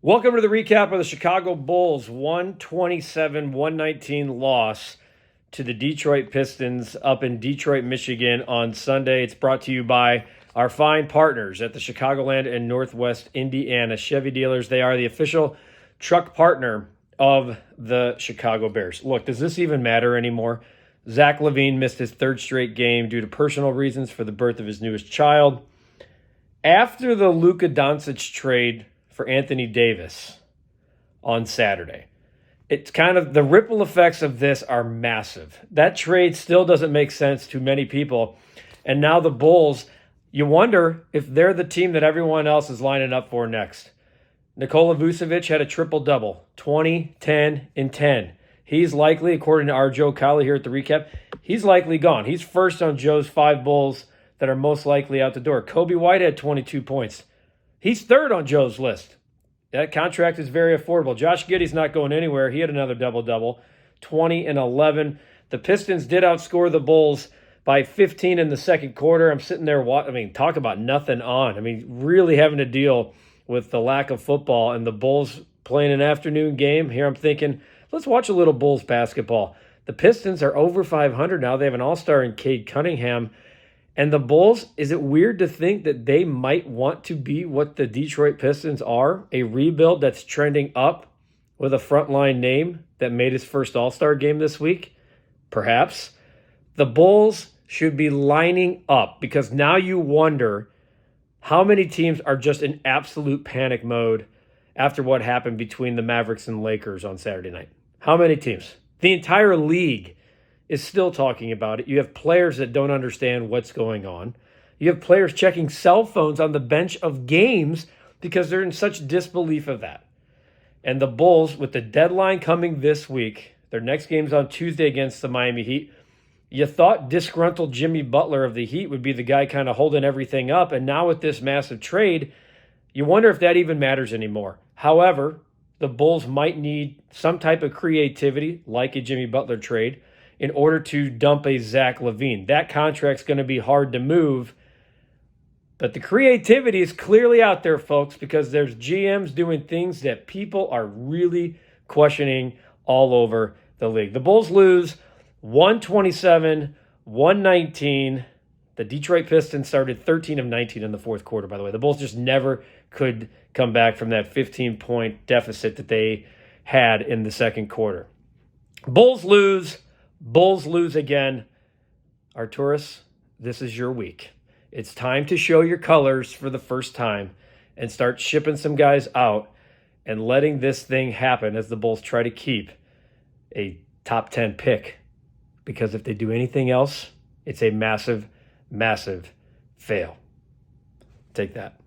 Welcome to the recap of the Chicago Bulls' 127-119 loss to the Detroit Pistons up in Detroit, Michigan on Sunday. It's brought to you by our fine partners at the Chicagoland and Northwest Indiana Chevy dealers. They are the official truck partner of the Chicago Bears. Look, does this even matter anymore? Zach LaVine missed his third straight game due to personal reasons for the birth of his newest child. After the Luka Doncic trade for Anthony Davis on Saturday, it's kind of the ripple effects of this are massive. That trade still doesn't make sense to many people. And now the Bulls, you wonder if they're the team that everyone else is lining up for next. Nikola Vucevic had a triple-double, 20, 10, and 10. He's likely, according to our Joe Colley here at the recap, he's likely gone. He's first on Joe's 5 Bulls that are most likely out the door. Kobe White had 22 points. He's third on Joe's list. That contract is very affordable. Josh Giddey's not going anywhere. He had another double-double, 20 and 11. The Pistons did outscore the Bulls by 15 in the second quarter. I'm sitting there, talk about nothing on. Really having to deal with the lack of football and the Bulls playing an afternoon game. Here I'm thinking, let's watch a little Bulls basketball. The Pistons are over 500 now. They have an all-star in Cade Cunningham. And the Bulls, is it weird to think that they might want to be what the Detroit Pistons are? A rebuild that's trending up with a frontline name that made his first All-Star game this week? Perhaps. The Bulls should be lining up because now you wonder how many teams are just in absolute panic mode after what happened between the Mavericks and Lakers on Saturday night. How many teams? The entire league is still talking about it. You have players that don't understand what's going on. You have players checking cell phones on the bench of games because they're in such disbelief of that. And the Bulls, with the deadline coming this week, their next game's on Tuesday against the Miami Heat. You thought disgruntled Jimmy Butler of the Heat would be the guy kind of holding everything up. And now with this massive trade, you wonder if that even matters anymore. However, the Bulls might need some type of creativity, like a Jimmy Butler trade, in order to dump a Zach LaVine. That contract's going to be hard to move. But the creativity is clearly out there, folks, because there's GMs doing things that people are really questioning all over the league. The Bulls lose 127-119. The Detroit Pistons started 13 of 19 in the fourth quarter, by the way. The Bulls just never could come back from that 15-point deficit that they had in the second quarter. Bulls lose again. Arturas, this is your week. It's time to show your colors for the first time and start shipping some guys out and letting this thing happen as the Bulls try to keep a top 10 pick. Because if they do anything else, it's a massive, massive fail. Take that.